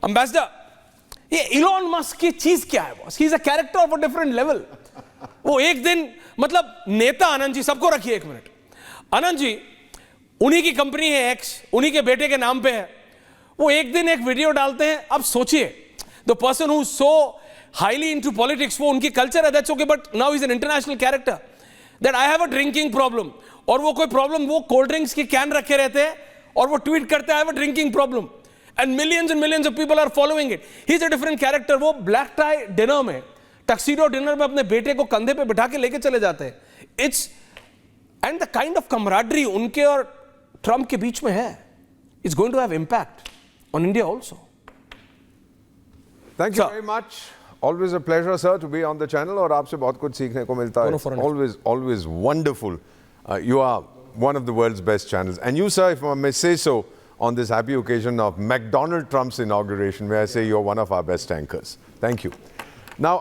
Ambassador, ये Elon Musk की चीज क्या है boss? He is a character of a different level. वो एक दिन मतलब नेता आनंद जी, सबको रखिए एक मिनट, आनंद जी उन्हीं की कंपनी है एक्स, उन्हीं के बेटे के नाम पे है, वो एक दिन एक वीडियो डालते हैं। अब सोचिए, the person who so highly into politics, वो उनकी कल्चर है, that's okay, but now is an international character that I have a drinking problem, और वो कोई प्रॉब्लम, वो कोल्ड ड्रिंक्स की कैन रखे रहते हैं और वो ट्वीट करते हैं I have a drinking problem, and millions of people are following it. He is a different character. वो ब्लैक टाई डिनर में, टक्सीडो डिनर में अपने बेटे को कंधे पे बिठा के लेके चले जाते हैं। It's and the kind of camaraderie उनके और ट्रंप के बीच में है, it's going to have impact on India also. Thank you very much, always a pleasure sir to be on the channel और आपसे बहुत कुछ सीखने को मिलता है। always wonderful. You are one of the world's best channels, and you sir, if I may say so, on this happy occasion of McDonald Trump's inauguration, may I say you're one of our best anchors. Thank you. Now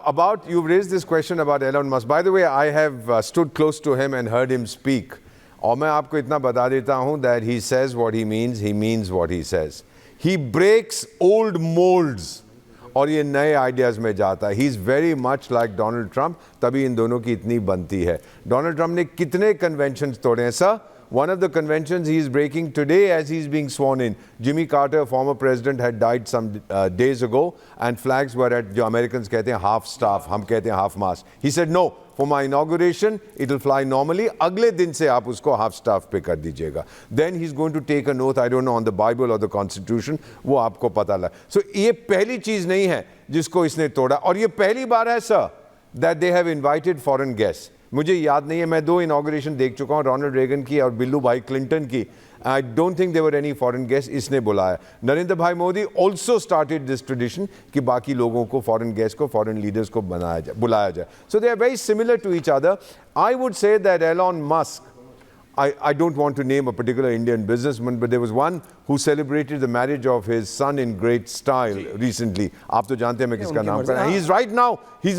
you've raised this question about Elon Musk. By the way, I have stood close to him and heard him speak. और मैं आपको इतना बता देता हूँ that he says what he means what he says. He breaks old molds और ये नए आइडियाज़ में जाता है। He is very much like Donald Trump, तभी इन दोनों की इतनी बनती है। डोनाल्ड ट्रंप ने कितने कन्वेंशंस तोड़े हैं sir? One of the conventions he is breaking today as he is being sworn in. Jimmy Carter, former president, had died some days ago, and flags were at, जो Americans कहते हैं half staff, हम कहते हैं half mast. He said no, for my inauguration it will fly normally. अगले दिन से आप उसको half staff पे कर दीजिएगा. Then he's going to take an oath, I don't know, on the Bible or the Constitution. वो आपको पता लगा. So ये पहली चीज नहीं है जिसको इसने तोड़ा, और ये पहली बार है sir that they have invited foreign guests. मुझे याद नहीं है, मैं 2 इनॉग्रेशन देख चुका हूँ, रोनाल्ड रेगन की और बिल्लू भाई क्लिंटन की। I don't think there any foreign guest, इसने बुलाया। नरेंद्र भाई Modi also started this tradition कि बाकी लोगों को, फॉरेन गेस्ट को, फॉरेन लीडर्स को बुलाया जाए। So they are very similar to each other. I would say that Elon Musk, I don't want to name a particular Indian businessman, but there was one who celebrated the marriage of his son in great style recently. आप तो जानते हैं मैं किसका नाम कर रहा हूँ. He's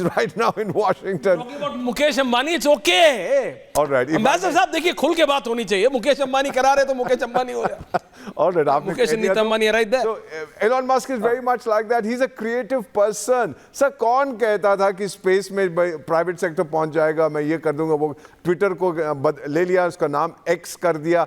right now in Washington. Talking about Mukesh Ambani, it's okay. All right. Ambassador साहब देखिए, खुल के बात होनी चाहिए। मुकेश अंबानी करा रहे तो मुकेश अंबानी हो रहा। All right. आपने Mukesh Nita Ambani right there. So Elon Musk is very much like that. He's a creative person. Sir कौन कहता था कि स्पेस में प्राइवेट सेक्टर पहुंच जाएगा, मैं ये कर दूंगा, वो ट्विटर को ले लिया, उसका नाम X कर दिया.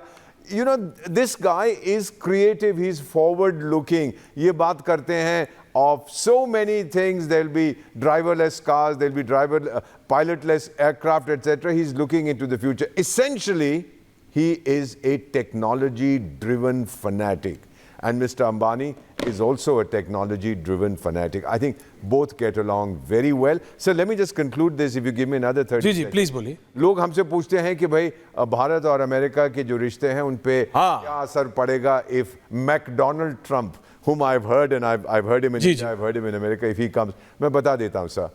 You know, this guy is creative, he's forward looking. ये बात करते हैं of so many things. There'll be driverless cars, there'll be pilotless aircraft, etc. He's looking into the future. Essentially, he is a technology driven fanatic, and Mr. Ambani is also a technology driven fanatic. I think both get along very well. So let me just conclude this, if you give me another 30 seconds. Please बोलिए. लोग हमसे पूछते हैं कि भाई भारत और America के जो रिश्ते हैं उन पे क्या असर पड़ेगा if McDonald Trump, whom I've heard and I've heard him in India, I've heard him in America, if he comes, मैं बता देता हूँ सर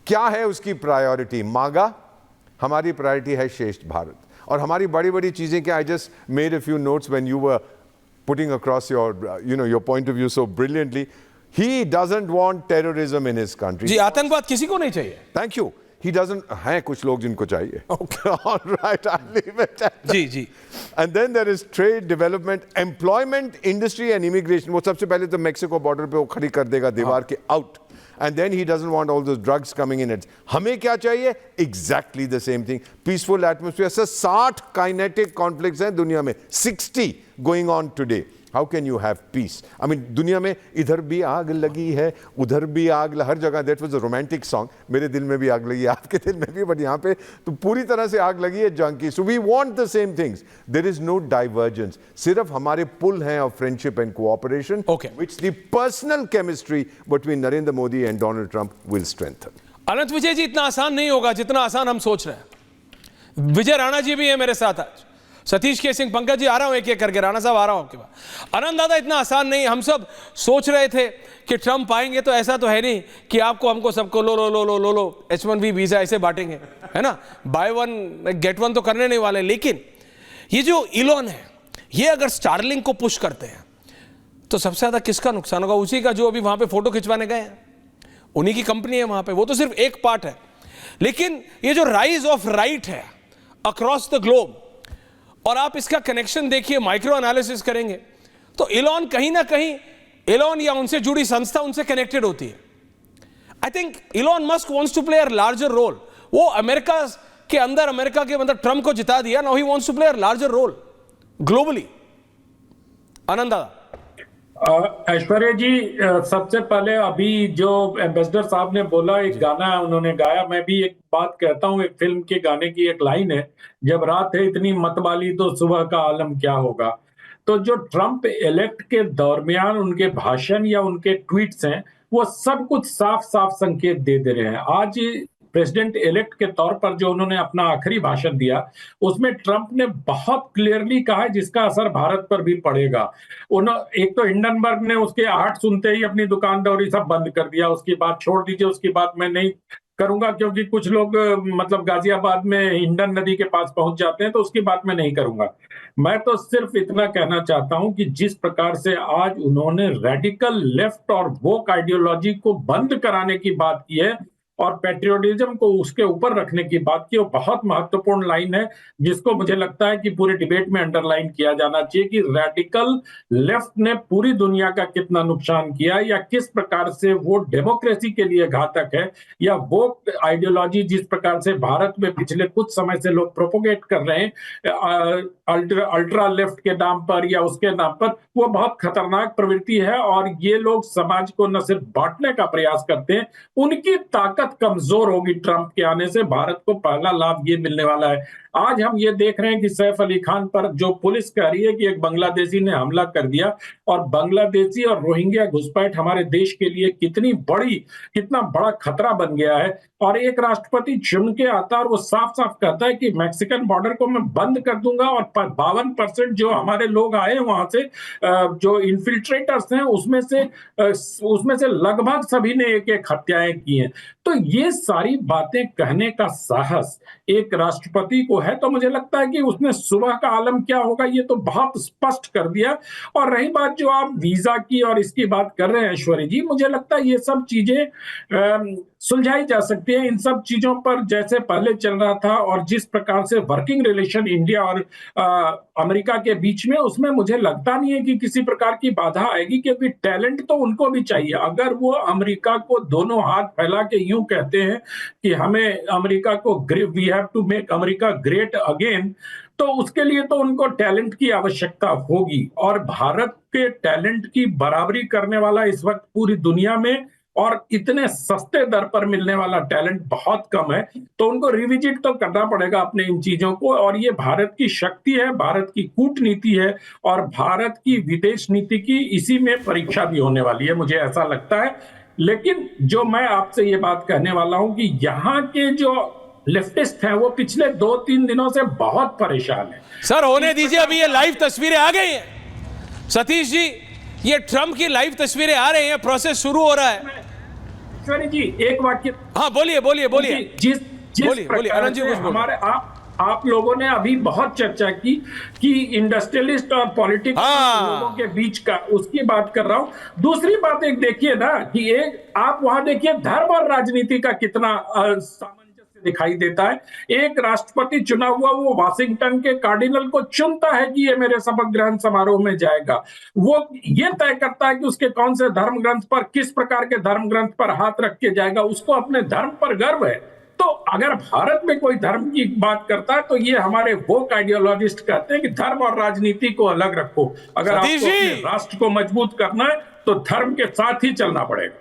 क्या है उसकी प्रायोरिटी. मांगा, हमारी प्रायोरिटी है श्रेष्ठ भारत, और हमारी बड़ी बड़ी चीजें क्या. I just made a few notes when you were putting across your point of view so brilliantly. He doesn't want terrorism in his country. जी, आतंकवाद किसी को नहीं चाहिए. Thank you. He doesn't. हैं कुछ लोग जिनको चाहिए. Okay. All right. I'll leave it at that. Ji. And then there is trade, development, employment, industry and immigration. वो सबसे पहले तो मेक्सिको बॉर्डर पे वो खड़ी कर देगा दीवार के out. And then he doesn't want all those drugs coming in. हमें क्या चाहिए? Exactly the same thing. Peaceful atmosphere. Sir 60 kinetic conflicts हैं दुनिया में. 60 going on today. How can you have peace? I mean, दुनिया में इधर भी आग लगी है, उधर भी आग, हर जगह. That was a romantic song. मेरे दिल में भी आग लगी है, आपके दिल में भी, but यहाँ पे तो पूरी तरह से आग लगी है जंग की. So we want the same things. There is no divergence. सिर्फ हमारे पुल हैं of friendship and cooperation, which the personal chemistry between Narendra Modi and Donald Trump will strengthen. अनंत विजय जी, इतना आसान नहीं होगा जितना आसान हम सोच रहे हैं. विजय राणा जी भी है मेरे साथ आज, सतीश के सिंह, पंकज जी, आ रहा हूं एक एक करके, राणा साहब आ रहा हूं आपके पास. आनंद दादा, इतना आसान नहीं. हम सब सोच रहे थे कि ट्रंप आएंगे तो ऐसा तो है नहीं कि आपको हमको सबको लो H1B वीजा ऐसे बांटेंगे, है ना, बाय वन गेट वन तो करने नहीं वाले. लेकिन ये जो इलॉन है, ये अगर स्टारलिंक को पुश करते हैं तो सबसे ज्यादा किसका नुकसान होगा? उसी का जो अभी वहां पे फोटो खिंचवाने गए हैं, उन्हीं की कंपनी है वहां पे. वो तो सिर्फ एक पार्ट है. लेकिन ये जो राइज ऑफ राइट है अक्रॉस द ग्लोब, और आप इसका कनेक्शन देखिए, माइक्रो एनालिसिस करेंगे तो इलॉन कहीं ना कहीं एलॉन या उनसे जुड़ी संस्था उनसे कनेक्टेड होती है। I think Elon Musk wants to play a larger role. वो अमेरिका के अंदर, अमेरिका के मतलब ट्रम्प को जिता दिया, now he wants to play a larger role globally. Ananda Aishwarya ji, सबसे पहले अभी जो एम्बेसडर साहब ने बोला, एक गाना उन्होंने गाया, मैं भी एक बात कहता हूँ। एक फिल्म के गाने की एक लाइन है, जब रात है इतनी मतवाली तो सुबह का आलम क्या होगा। तो जो ट्रम्प इलेक्ट के दरमियान उनके भाषण या उनके ट्वीट्स हैं, वो सब कुछ साफ साफ संकेत दे दे रहे हैं। आज प्रेसिडेंट इलेक्ट के तौर पर जो उन्होंने अपना आखिरी भाषण दिया, उसमें ट्रंप ने बहुत क्लियरली कहा है जिसका असर भारत पर भी पड़ेगा। एक तो हिंडनबर्ग ने उसके आहट सुनते ही अपनी दुकानदारी सब बंद कर दिया। उसकी बात छोड़ दीजिए, उसकी बात मैं नहीं करूंगा क्योंकि कुछ लोग मतलब गाजियाबाद में हिंडन नदी के पास पहुंच जाते हैं, तो उसकी बात मैं नहीं करूंगा। मैं तो सिर्फ इतना कहना चाहता हूं कि जिस प्रकार से आज उन्होंने रेडिकल लेफ्ट और वोक आइडियोलॉजी को बंद कराने की बात की है और पैट्रियोटिज्म को उसके ऊपर रखने की बात की, वो बहुत महत्वपूर्ण लाइन है जिसको मुझे लगता है कि पूरे डिबेट में अंडरलाइन किया जाना चाहिए कि रेडिकल लेफ्ट ने पूरी दुनिया का कितना नुकसान किया, या किस प्रकार से वो डेमोक्रेसी के लिए घातक है, या वो आइडियोलॉजी जिस प्रकार से भारत में पिछले कुछ समय से लोग प्रोपोगेट कर रहे हैं अल्ट्रा लेफ्ट के नाम पर या उसके नाम पर, वो बहुत खतरनाक प्रवृत्ति है। और ये लोग समाज को न सिर्फ बांटने का प्रयास करते हैं, उनकी ताकत कमजोर होगी। ट्रंप के आने से भारत को पहला लाभ ये मिलने वाला है। आज हम ये देख रहे हैं कि सैफ अली खान पर जो पुलिस कह रही है कि एक बांग्लादेशी ने हमला कर दिया, और बांग्लादेशी और रोहिंग्या घुसपैठ हमारे देश के लिए कितना बड़ा खतरा बन गया है। और एक राष्ट्रपति चुन के आता है और वो साफ साफ कहता है कि मैक्सिकन बॉर्डर को मैं बंद कर दूंगा, और 52% जो हमारे लोग आए वहां से जो इन्फिल्ट्रेटर्स हैं उसमें से लगभग सभी ने एक हत्याएं की हैं। तो ये सारी बातें कहने का साहस एक राष्ट्रपति को है, तो मुझे लगता है कि उसने सुबह का आलम क्या होगा ये तो बहुत स्पष्ट कर दिया। और रही बात जो आप वीजा की और इसकी बात कर रहे हैं ऐश्वर्या जी, मुझे लगता है ये सब चीजें सुलझाई जा सकती है। इन सब चीजों पर जैसे पहले चल रहा था और जिस प्रकार से वर्किंग रिलेशन इंडिया और अमेरिका के बीच में, उसमें मुझे लगता नहीं है कि किसी प्रकार की बाधा आएगी, क्योंकि टैलेंट तो उनको भी चाहिए। अगर वो अमेरिका को दोनों हाथ फैला के यूं कहते हैं कि हमें अमेरिका को we have to make America great again, तो उसके लिए तो उनको टैलेंट की आवश्यकता होगी। और भारत के टैलेंट की बराबरी करने वाला इस वक्त पूरी दुनिया में और इतने सस्ते दर पर मिलने वाला टैलेंट बहुत कम है। तो उनको रिविजिट तो करना पड़ेगा अपने इन चीजों को। और ये भारत की शक्ति है, भारत की कूटनीति है, और भारत की विदेश नीति की इसी में परीक्षा भी होने वाली है, मुझे ऐसा लगता है। लेकिन जो मैं आपसे ये बात कहने वाला हूं कि यहाँ के जो लेफ्टिस्ट हैं वो पिछले 2-3 दिनों से बहुत परेशान हैं। सर होने दीजिए, अभी ये लाइव तस्वीरें आ गई हैं। सतीश जी, ये ट्रंप की लाइव तस्वीरें आ रही हैं, प्रोसेस शुरू हो रहा है। सर जी एक वाक्य, हाँ बोलिए। जिस प्रकार से हमारे आप लोगों ने अभी बहुत चर्चा की कि इंडस्ट्रियलिस्ट और पॉलिटिक्स लोगों के बीच का, उसकी बात कर रहा हूं। दूसरी बात एक देखिए ना कि एक आप वहां देखिए धर्म और राजनीति का कितना सामंजस्य दिखाई देता है। एक राष्ट्रपति चुना हुआ वो वाशिंगटन के कार्डिनल को चुनता है कि ये मेरे शपथ ग्रहण समारोह में जाएगा। वो ये तय करता है कि उसके कौन से धर्म ग्रंथ पर, किस प्रकार के धर्म ग्रंथ पर हाथ रख के जाएगा। उसको अपने धर्म पर गर्व है। तो अगर भारत में कोई धर्म की बात करता है तो ये हमारे वोक आइडियोलॉजिस्ट कहते हैं कि धर्म और राजनीति को अलग रखो। अगर आपको अपने राष्ट्र को मजबूत करना है तो धर्म के साथ ही चलना पड़ेगा।